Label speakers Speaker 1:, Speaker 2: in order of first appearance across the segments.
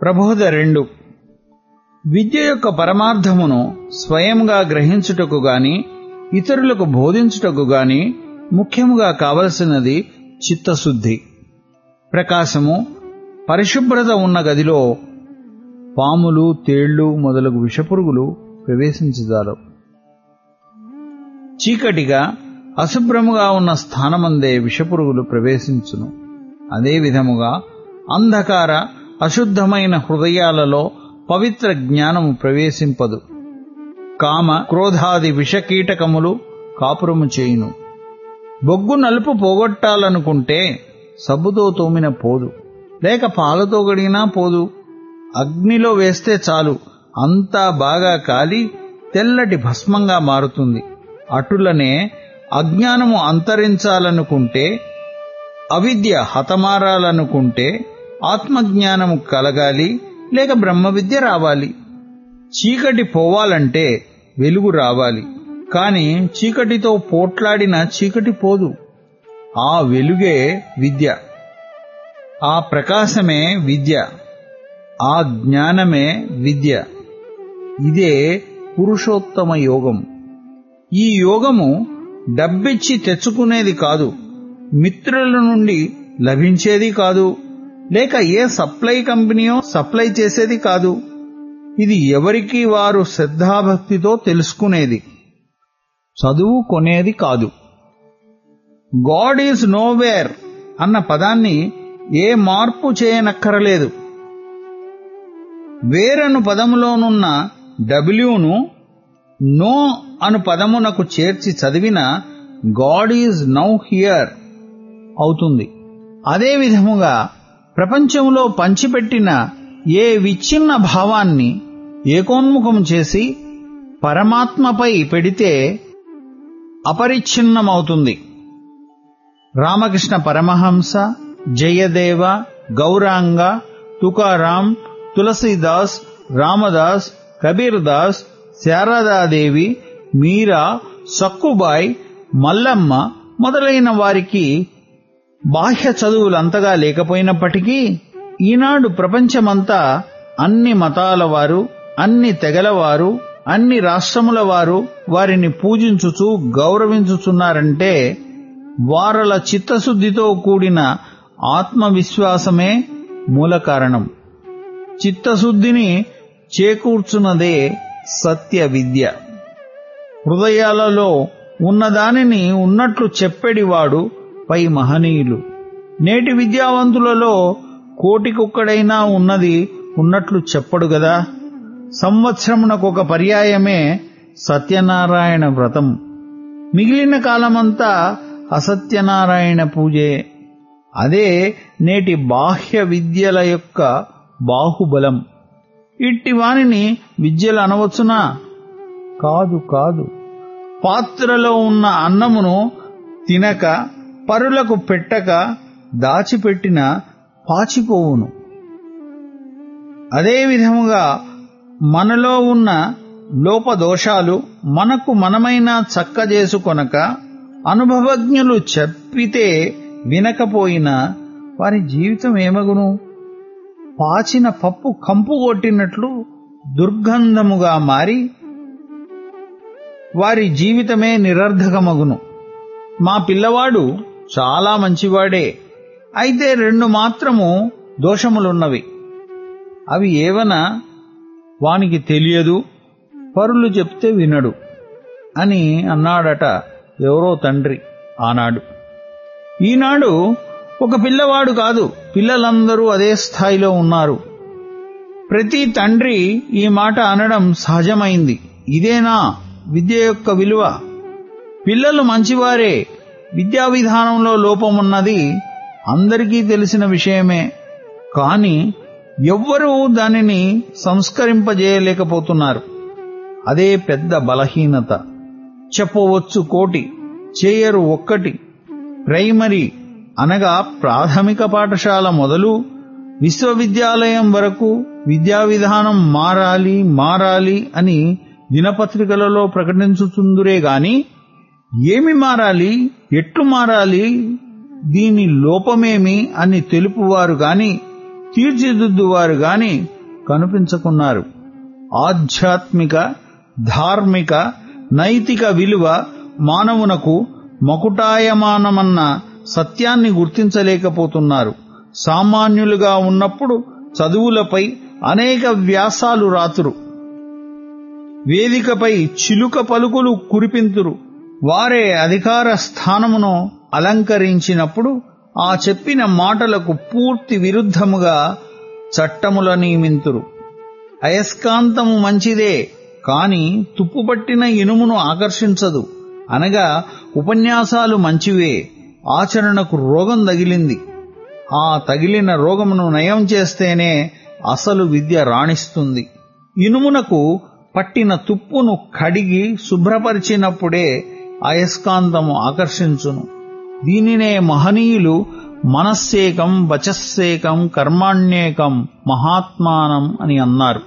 Speaker 1: ప్రబోధ 2. విద్య యొక్క పరమార్థమును స్వయంగా గ్రహించుటకు గాని ఇతరులకు బోధించుటకు గాని ముఖ్యముగా కావలసినది చిత్తశుద్ధి. ప్రకాశము, పరిశుభ్రత ఉన్న గదిలో పాములు, తేళ్లు మొదలగు విషపురుగులు ప్రవేశించజాలవు. చీకటిగా అశుభ్రముగా ఉన్న స్థానమందే విషపురుగులు ప్రవేశించును. అదే విధముగా అంధకార అశుద్ధమైన హృదయాలలో పవిత్ర జ్ఞానము ప్రవేశింపదు. కామ, క్రోధాది విషకీటకములు కాపురము చేయును. బొగ్గు నలుపు పోగొట్టాలనుకుంటే సబ్బుతో తోమిన పోదు, లేక పాలతో గడిగినా పోదు. అగ్నిలో వేస్తే చాలు, అంతా బాగా కాలి తెల్లటి భస్మంగా మారుతుంది. అటులనే అజ్ఞానము అంతరించాలనుకుంటే, అవిద్య హతమారాలనుకుంటే ఆత్మజ్ఞానము కలగాలి, లేక బ్రహ్మవిద్య రావాలి. చీకటి పోవాలంటే వెలుగు రావాలి. కాని చీకటితో పోట్లాడిన చీకటి పోదు. ఆ వెలుగే విద్య, ఆ ప్రకాశమే విద్య, ఆ జ్ఞానమే విద్య. ఇదే పురుషోత్తమ యోగం. ఈ యోగము డబ్బిచ్చి తెచ్చుకునేది కాదు, మిత్రుల నుండి లభించేది కాదు, లేక ఏ సప్లై కంపెనీయో సప్లై చేసేది కాదు. ఇది ఎవరికి వారు శ్రద్ధాభక్తితో తెలుసుకునేది, చదువు కొనేది కాదు. గాడ్ ఈజ్ నోవేర్ అన్న పదాన్ని ఏ మార్పు చేయనక్కరలేదు. వేరను పదములోనున్న డబ్ల్యూను నో అను పదమునకు చేర్చి చదివిన గాడ్ ఈజ్ నౌ హియర్ అవుతుంది. అదే విధముగా ప్రపంచంలో పంచిపెట్టిన ఏ విచ్ఛిన్న భావాన్ని ఏకోన్ముఖం చేసి పరమాత్మపై పెడితే అపరిచ్ఛిన్నమవుతుంది. రామకృష్ణ పరమహంస, జయదేవ, గౌరాంగ, తుకారాం, తులసీదాస్, రామదాస్, కబీర్దాస్, శారదాదేవి, మీరా, సక్కుబాయ్, మల్లమ్మ మొదలైన వారికి బాహ్య చదువులంతగా లేకపోయినప్పటికీ ఈనాడు ప్రపంచమంతా అన్ని మతాల వారు, అన్ని తెగలవారు, అన్ని రాష్ట్రముల వారు వారిని పూజించుచూ గౌరవించుచున్నారంటే వారల చిత్తశుద్ధితో కూడిన ఆత్మవిశ్వాసమే మూల కారణం. చిత్తశుద్ధిని చేకూర్చున్నదే సత్య విద్య. హృదయాలలో ఉన్నదానిని ఉన్నట్లు చెప్పెడివాడు పై మహనీయులు. నేటి విద్యావంతులలో కోటికొక్కడైనా ఉన్నది ఉన్నట్లు చెప్పడు గదా. సంవత్సరమునకొక పర్యాయమే సత్యనారాయణ వ్రతం. మిగిలిన కాలమంతా అసత్యనారాయణ పూజే. అదే నేటి బాహ్య విద్యల యొక్క బాహుబలం. ఇట్టి వానిని విద్యలు అనవచ్చునా? కాదు కాదు. పాత్రలో ఉన్న అన్నమును తినక పరులకు పెట్టక దాచిపెట్టిన పాచిపోవును. అదే విధముగా మనలో ఉన్న లోపదోషాలు మనకు మనమైనా చక్కజేసుకొనక అనుభవజ్ఞులు చెప్పితే వినకపోయినా వారి జీవితం ఏమగును? పాచిన పప్పు కంపు కొట్టినట్లు దుర్గంధముగా మారి వారి జీవితమే నిరర్ధకమగును. మా పిల్లవాడు చాలా మంచివాడే, అయితే 2 మాత్రము దోషములున్నవి. అవి ఏవనా వానికి తెలియదు, పరులు చెప్తే వినడు అని అన్నాడట ఎవరో తండ్రి ఆనాడు. ఈనాడు ఒక పిల్లవాడు కాదు, పిల్లలందరూ అదే స్థాయిలో ఉన్నారు. ప్రతి తండ్రి ఈ మాట అనడం సహజమైంది. ఇదేనా విద్య యొక్క విలువ? పిల్లలు మంచివారే, విద్యా విధానంలో లోపమున్నది అందరికీ తెలిసిన విషయమే. కాని ఎవ్వరూ దానిని సంస్కరింపజేయలేకపోతున్నారు. అదే పెద్ద బలహీనత. చెప్పవచ్చు కోటి, చేయరు ఒక్కటి. ప్రైమరీ అనగా ప్రాథమిక పాఠశాల మొదలు విశ్వవిద్యాలయం వరకు విద్యా విధానం మారాలి అని దినపత్రికలలో ప్రకటించుతుందురే గాని ఏమి మారాలి, ఎట్లు మారాలి, దీని లోపమేమి అని తెలుపువారు గాని తీర్చిదిద్దువారు గాని కనిపించకున్నారు. ఆధ్యాత్మిక, ధార్మిక, నైతిక విలువ మానవునకు మకుటాయమానమన్న సత్యాన్ని గుర్తించలేకపోతున్నారు. సామాన్యులుగా ఉన్నప్పుడు చదువులపై అనేక వ్యాసాలు రాతురు, వేదికపై చిలుక పలుకులు కురిపింతురు. వారే అధికార స్థానమును అలంకరించినప్పుడు ఆ చెప్పిన మాటలకు పూర్తి విరుద్ధముగా చట్టముల నియమింతురు. అయస్కాంతము మంచిదే, కాని తుప్పుపట్టిన ఇనుమును ఆకర్షించదు. అనగా ఉపన్యాసాలు మంచివే, ఆచరణకు రోగం తగిలింది. ఆ తగిలిన రోగమును నయం చేస్తేనే అసలు విద్య రాణిస్తుంది. ఇనుమునకు పట్టిన తుప్పును కడిగి శుభ్రపరిచినప్పుడే అయస్కాంతము ఆకర్షించును. దీనినే మహనీయులు మనస్సేకం, వచస్సేకం, కర్మాణ్యేకం, మహాత్మానం అని అన్నారు.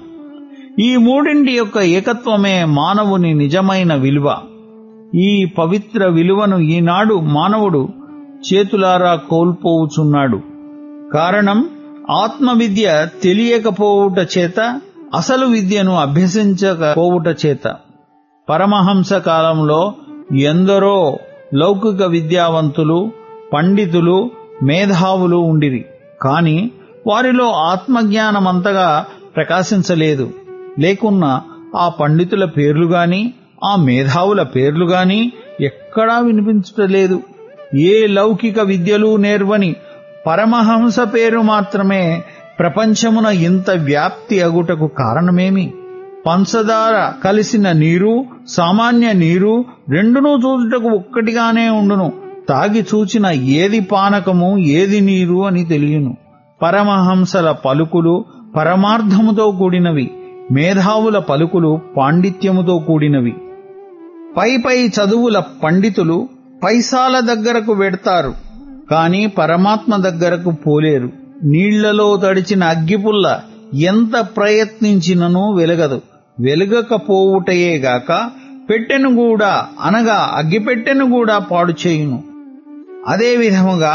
Speaker 1: ఈ మూడింటి యొక్క ఏకత్వమే మానవుని నిజమైన విలువ. ఈ పవిత్ర విలువను ఈనాడు మానవుడు చేతులారా కోల్పోవుచున్నాడు. కారణం ఆత్మవిద్య తెలియకపోవుట చేత, అసలు విద్యను అభ్యసించకపోవుట చేత. పరమహంస కాలంలో ఎందరో లౌకిక విద్యావంతులు, పండితులు, మేధావులు ఉండిరి. కాని వారిలో ఆత్మజ్ఞానమంతగా ప్రకాశించలేదు. లేకున్నా ఆ పండితుల పేర్లుగాని, ఆ మేధావుల పేర్లుగాని ఎక్కడా వినిపించటలేదు. ఏ లౌకిక విద్యలు నేర్వని పరమహంస పేరు మాత్రమే ప్రపంచమున ఇంత వ్యాప్తి అగుటకు కారణమేమి? పంచదార కలిసిన నీరు, సామాన్య నీరు రెండునూ చూచుటకు ఒక్కటిగానే ఉండును. తాగి చూచిన ఏది పానకము, ఏది నీరు అని తెలియను. పరమహంసల పలుకులు పరమార్థముతో కూడినవి, మేధావుల పలుకులు పాండిత్యముతో కూడినవి. పై చదువుల పండితులు పైసాల దగ్గరకు వెడతారు, కాని పరమాత్మ దగ్గరకు పోలేరు. నీళ్లలో తడిచిన అగ్గిపుల్ల ఎంత ప్రయత్నించిననూ వెలగదు. వెలగకపోవుటయేగాక పెట్టెను కూడా, అనగా అగ్గిపెట్టెను కూడా పాడు చేయును. అదే విధముగా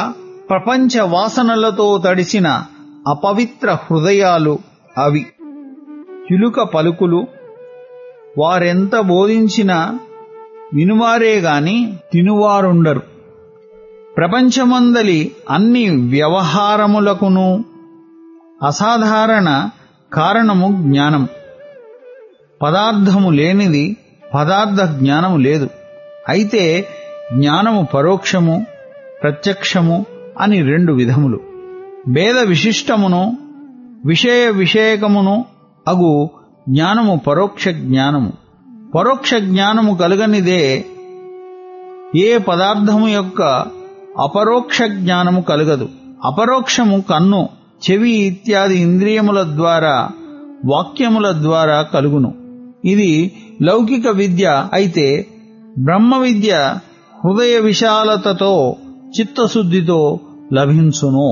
Speaker 1: ప్రపంచ వాసనలతో తడిసిన అపవిత్ర హృదయాలు అవి. చిలుక పలుకులు వారెంత బోధించినా వినువారే గాని తినువారుండరు. ప్రపంచమందలి అన్ని వ్యవహారములకును అసాధారణ కారణము జ్ఞానం. పదార్థము లేనిది పదార్థ జ్ఞానము లేదు. అయితే జ్ఞానము పరోక్షము, ప్రత్యక్షము అని రెండు విధములు. భేద విశిష్టమును విషయ విషయకమును అగు జ్ఞానము పరోక్ష జ్ఞానము. పరోక్ష జ్ఞానము కలుగనిదే ఏ పదార్థము యొక్క అపరోక్ష జ్ఞానము కలుగదు. అపరోక్షము కన్ను, చెవి ఇత్యాది ఇంద్రియముల ద్వారా, వాక్యముల ద్వారా కలుగును. ఇది లౌకిక విద్య. అయితే బ్రహ్మ విద్య హృదయ విశాలతతో, చిత్తశుద్ధితో లభించును.